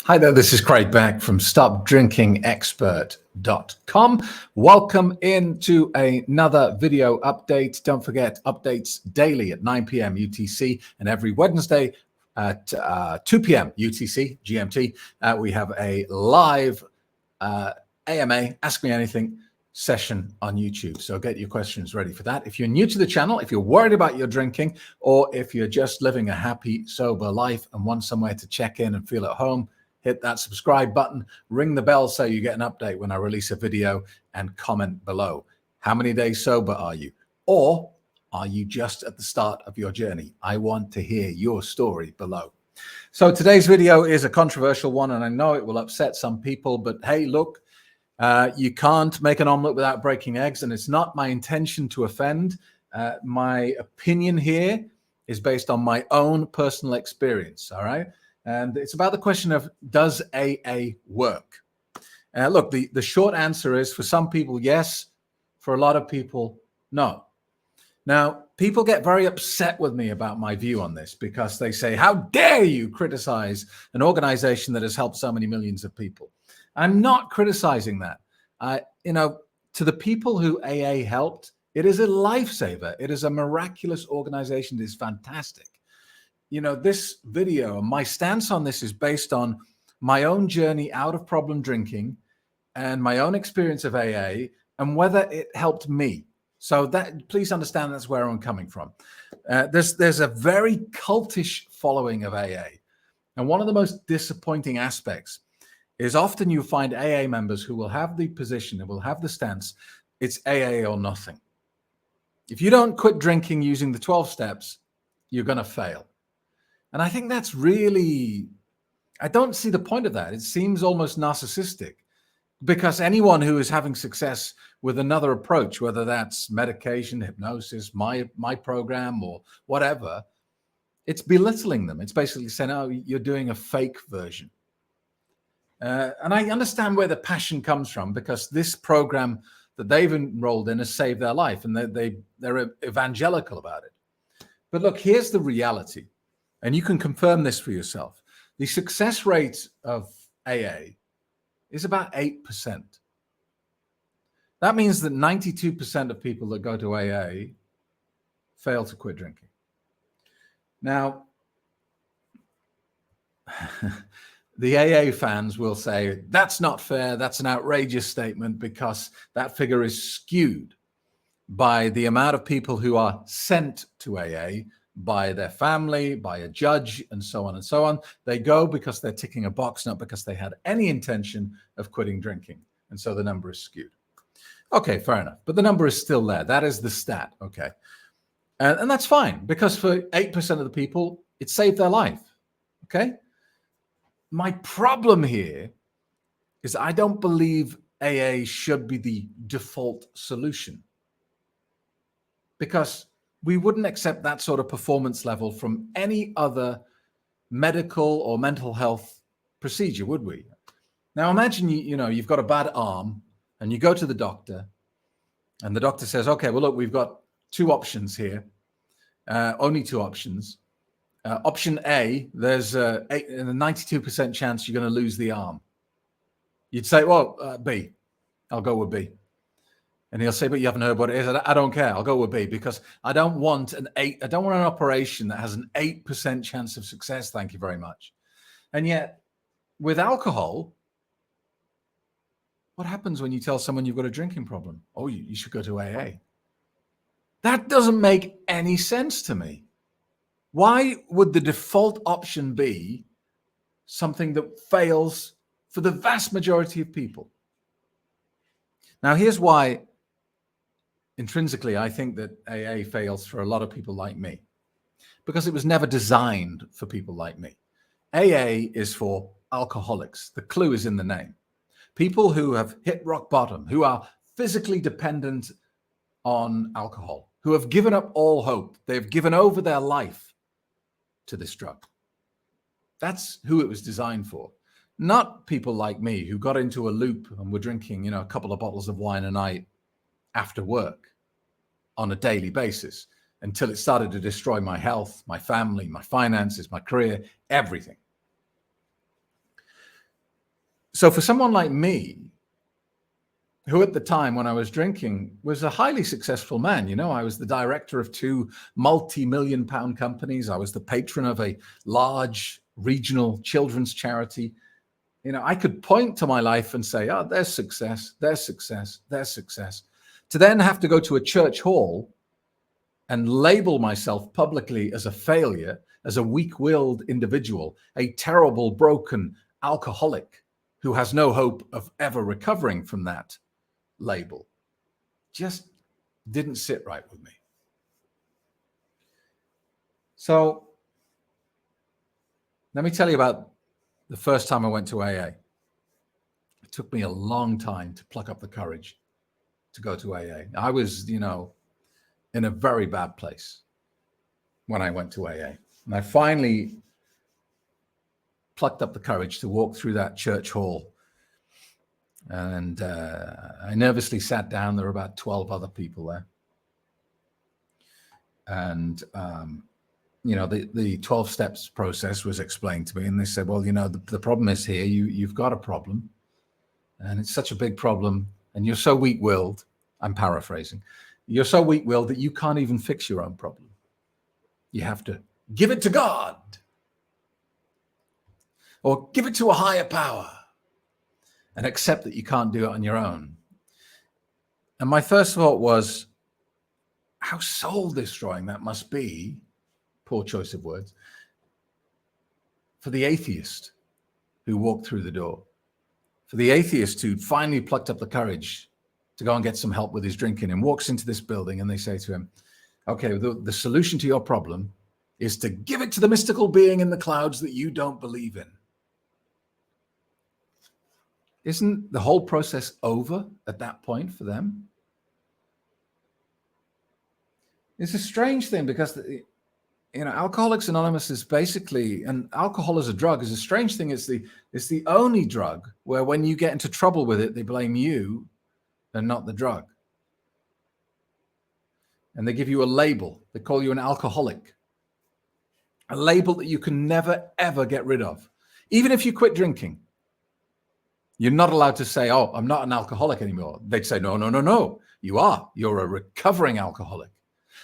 Hi there, this is Craig Beck from StopDrinkingExpert.com. Welcome into another video update. Don't forget, updates daily at 9 p.m. UTC and every Wednesday at 2 p.m. UTC, GMT. We have a live AMA, Ask Me Anything session on YouTube. So get your questions ready for that. If you're new to the channel, if you're worried about your drinking, or if you're just living a happy, sober life and want somewhere to check in and feel at home, hit that subscribe button, ring the bell so you get an update when I release a video, and comment below. How many days sober are you? Or are you just at the start of your journey? I want to hear your story below. So today's video is a controversial one, and I know it will upset some people, but hey, look, you can't make an omelet without breaking eggs, and it's not my intention to offend. My opinion here is based on my own personal experience, all right? And it's about the question of, does AA work? Look, the short answer is, for some people, yes. For a lot of people, no. Now, people get very upset with me about my view on this because they say, how dare you criticize an organization that has helped so many millions of people? I'm not criticizing that. To the people who AA helped, it is a lifesaver. It is a miraculous organization. It is fantastic. This video, my stance on this is based on my own journey out of problem drinking and my own experience of AA and whether it helped me. So that, please understand, that's where I'm coming from. There's a very cultish following of AA. And one of the most disappointing aspects is often you find AA members who will have the position, and will have the stance, it's AA or nothing. If you don't quit drinking using the 12 steps, you're going to fail. And I think that's really, I don't see the point of that. It seems almost narcissistic, because anyone who is having success with another approach, whether that's medication, hypnosis, my program, or whatever, it's belittling them. It's basically saying, oh, you're doing a fake version. And I understand where the passion comes from, because this program that they've enrolled in has saved their life, and they're evangelical about it. But look, here's the reality. And you can confirm this for yourself. The success rate of AA is about 8%. That means that 92% of people that go to AA fail to quit drinking. Now, the AA fans will say, that's not fair, that's an outrageous statement, because that figure is skewed by the amount of people who are sent to AA by their family, by a judge, and so on and so on. They go because they're ticking a box, not because they had any intention of quitting drinking. And so the number is skewed. Okay, fair enough. But the number is still there. That is the stat, okay? And that's fine, because for 8% of the people, it saved their life, okay? My problem here is I don't believe AA should be the default solution, because we wouldn't accept that sort of performance level from any other medical or mental health procedure, would we? Now imagine you've got a bad arm and you go to the doctor, and the doctor says, okay, well, look, we've got two options here, only two options. Option A, there's a 92% chance you're going to lose the arm. You'd say, well, B, I'll go with B. And he'll say, but you haven't heard what it is. I don't care. I'll go with B, because I don't want an operation that has an 8% chance of success. Thank you very much. And yet with alcohol, what happens when you tell someone you've got a drinking problem? Oh, you should go to AA. That doesn't make any sense to me. Why would the default option be something that fails for the vast majority of people? Now, here's why intrinsically I think that AA fails for a lot of people like me, because it was never designed for people like me. AA is for alcoholics. The clue is in the name. People who have hit rock bottom, who are physically dependent on alcohol, who have given up all hope. They've given over their life to this drug. That's who it was designed for. Not people like me who got into a loop and were drinking, a couple of bottles of wine a night after work on a daily basis until it started to destroy my health, my family, my finances, my career, everything. So for someone like me, who at the time when I was drinking was a highly successful man, you know, I was the director of 2 multi-million pound companies. I was the patron of a large regional children's charity. You know, I could point to my life and say, oh, there's success, there's success, there's success. To then have to go to a church hall and label myself publicly as a failure, as a weak-willed individual, a terrible, broken alcoholic who has no hope of ever recovering from that label, just didn't sit right with me. So let me tell you about the first time I went to AA. It took me a long time to pluck up the courage to go to AA. I was, you know, in a very bad place when I went to AA. And I finally plucked up the courage to walk through that church hall. And I nervously sat down. There were about 12 other people there. And, you know, the 12 steps process was explained to me. And they said, well, you know, the problem is here. You've got a problem. And it's such a big problem. And you're so weak-willed. I'm paraphrasing. You're so weak-willed that you can't even fix your own problem. You have to give it to God. Or give it to a higher power. And accept that you can't do it on your own. And my first thought was, how soul-destroying that must be, poor choice of words, for the atheist who walked through the door, for the atheist who finally plucked up the courage to go and get some help with his drinking and walks into this building and they say to him, okay, the solution to your problem is to give it to the mystical being in the clouds that you don't believe in. Isn't the whole process over at that point for them? It's a strange thing because, you know, Alcoholics Anonymous is basically, and alcohol as a drug is a strange thing. It's the only drug where when you get into trouble with it, they blame you and not the drug. And they give you a label. They call you an alcoholic. A label that you can never, ever get rid of. Even if you quit drinking. You're not allowed to say, oh, I'm not an alcoholic anymore. They'd say, no, no, no, no. You are. You're a recovering alcoholic.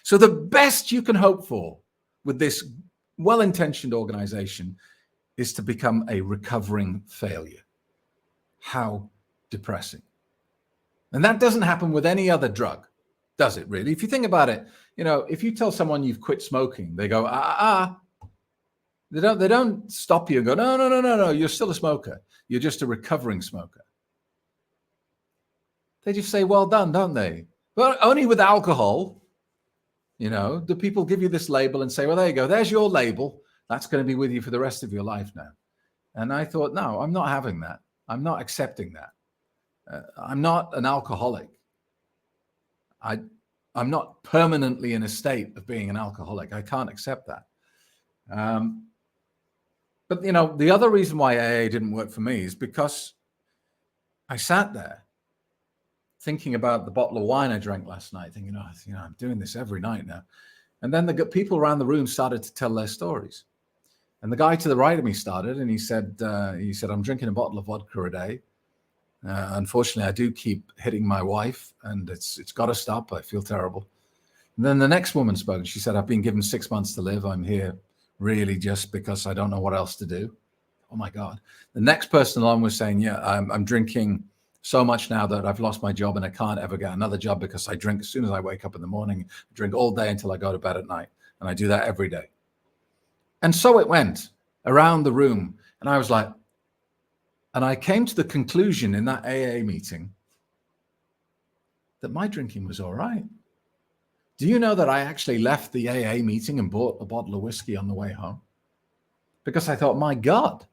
So the best you can hope for with this well-intentioned organization is to become a recovering failure. How depressing. And that doesn't happen with any other drug, does it really? If you think about it, you know, if you tell someone you've quit smoking, they go, They don't stop you and go, no, no, no, no, no, you're still a smoker. You're just a recovering smoker. They just say, well done, don't they? Well, only with alcohol, you know, do people give you this label and say, well, there you go, there's your label. That's going to be with you for the rest of your life now. And I thought, no, I'm not having that. I'm not accepting that. I'm not an alcoholic. I'm not permanently in a state of being an alcoholic. I can't accept that. But, you know, the other reason why AA didn't work for me is because I sat there thinking about the bottle of wine I drank last night, thinking, oh, you know, I'm doing this every night now. And then the people around the room started to tell their stories. And the guy to the right of me started, and he said, I'm drinking a bottle of vodka a day. Unfortunately, I do keep hitting my wife, and it's got to stop. I feel terrible. And then the next woman spoke, and she said, I've been given 6 months to live. I'm here really just because I don't know what else to do. Oh my God. The next person along was saying, yeah, I'm drinking so much now that I've lost my job and I can't ever get another job because I drink as soon as I wake up in the morning, drink all day until I go to bed at night. And I do that every day. And so it went around the room. And I was like, and I came to the conclusion in that AA meeting that my drinking was all right. Do you know that I actually left the AA meeting and bought a bottle of whiskey on the way home? Because I thought, my God,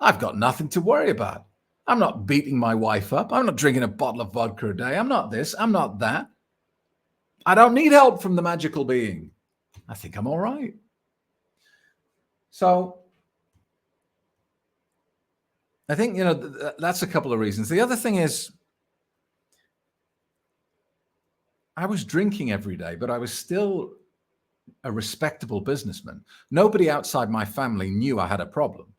I've got nothing to worry about. I'm not beating my wife up. I'm not drinking a bottle of vodka a day. I'm not this. I'm not that. I don't need help from the magical being. I think I'm all right. So I think, you know, that's a couple of reasons. The other thing is, I was drinking every day, but I was still a respectable businessman. Nobody outside my family knew I had a problem.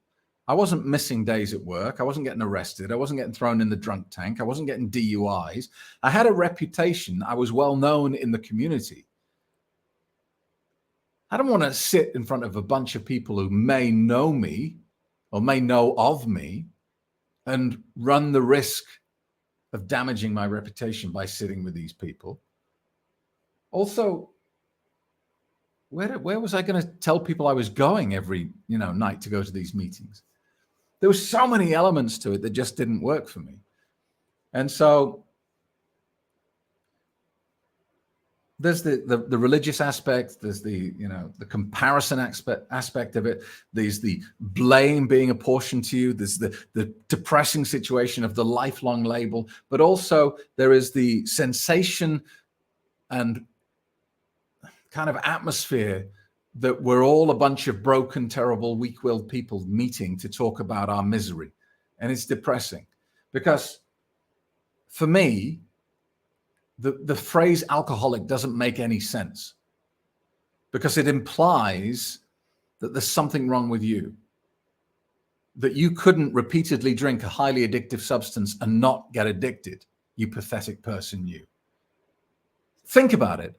I wasn't missing days at work. I wasn't getting arrested. I wasn't getting thrown in the drunk tank. I wasn't getting DUIs. I had a reputation. I was well known in the community. I don't want to sit in front of a bunch of people who may know me or may know of me and run the risk of damaging my reputation by sitting with these people. Also, where was I going to tell people I was going every night to go to these meetings? There were so many elements to it that just didn't work for me. And so there's the religious aspect, there's the comparison aspect of it, there's the blame being apportioned to you, there's the depressing situation of the lifelong label, but also there is the sensation and kind of atmosphere that we're all a bunch of broken, terrible, weak-willed people meeting to talk about our misery. And it's depressing because for me, the phrase alcoholic doesn't make any sense because it implies that there's something wrong with you, that you couldn't repeatedly drink a highly addictive substance and not get addicted, you pathetic person, you. Think about it.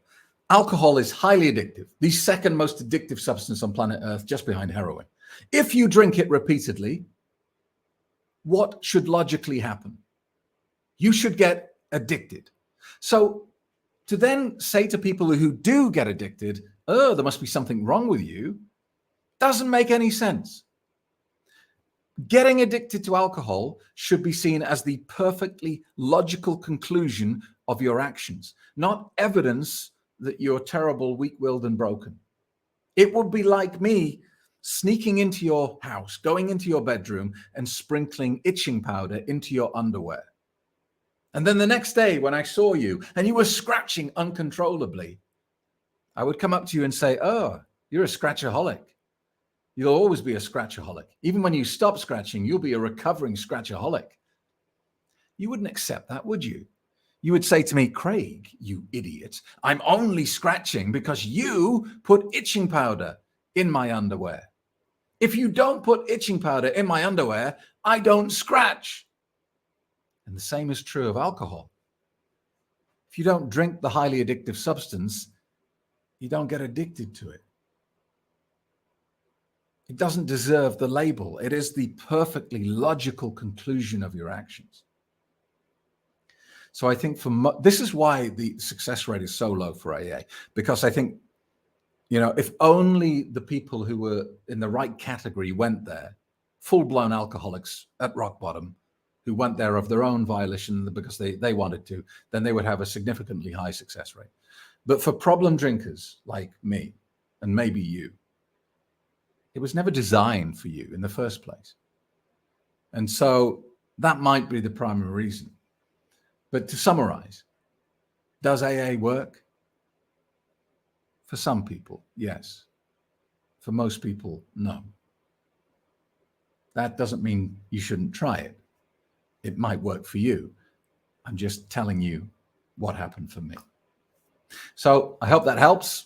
Alcohol is highly addictive, the second most addictive substance on planet Earth, just behind heroin. If you drink it repeatedly, what should logically happen? You should get addicted. So to then say to people who do get addicted, oh, there must be something wrong with you, doesn't make any sense. Getting addicted to alcohol should be seen as the perfectly logical conclusion of your actions, not evidence that you're terrible, weak-willed, and broken. It would be like me sneaking into your house, going into your bedroom, and sprinkling itching powder into your underwear. And then the next day when I saw you and you were scratching uncontrollably, I would come up to you and say, oh, you're a scratchaholic. You'll always be a scratchaholic. Even when you stop scratching, you'll be a recovering scratchaholic. You wouldn't accept that, would you? You would say to me, Craig, you idiot, I'm only scratching because you put itching powder in my underwear. If you don't put itching powder in my underwear, I don't scratch. And the same is true of alcohol. If you don't drink the highly addictive substance, you don't get addicted to it. It doesn't deserve the label. It is the perfectly logical conclusion of your actions. So I think this is why the success rate is so low for AA, because I think, if only the people who were in the right category went there, full-blown alcoholics at rock bottom, who went there of their own volition because they wanted to, then they would have a significantly high success rate. But for problem drinkers like me, and maybe you, it was never designed for you in the first place. And so that might be the primary reason. But to summarize, does AA work? For some people, yes. For most people, no. That doesn't mean you shouldn't try it. It might work for you. I'm just telling you what happened for me. So I hope that helps.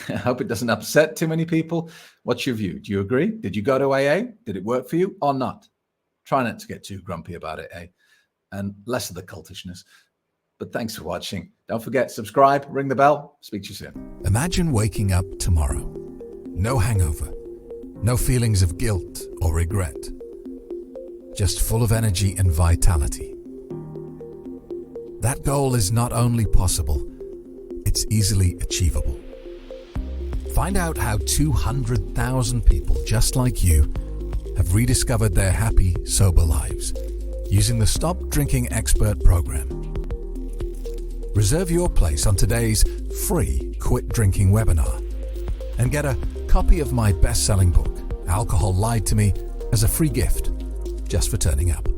I hope it doesn't upset too many people. What's your view? Do you agree? Did you go to AA? Did it work for you or not? Try not to get too grumpy about it, and less of the cultishness. But thanks for watching. Don't forget, subscribe, ring the bell. Speak to you soon. Imagine waking up tomorrow. No hangover. No feelings of guilt or regret. Just full of energy and vitality. That goal is not only possible, it's easily achievable. Find out how 200,000 people just like you have rediscovered their happy, sober lives using the Stop Drinking Expert program. Reserve your place on today's free Quit Drinking webinar and get a copy of my best-selling book, Alcohol Lied to Me, as a free gift just for turning up.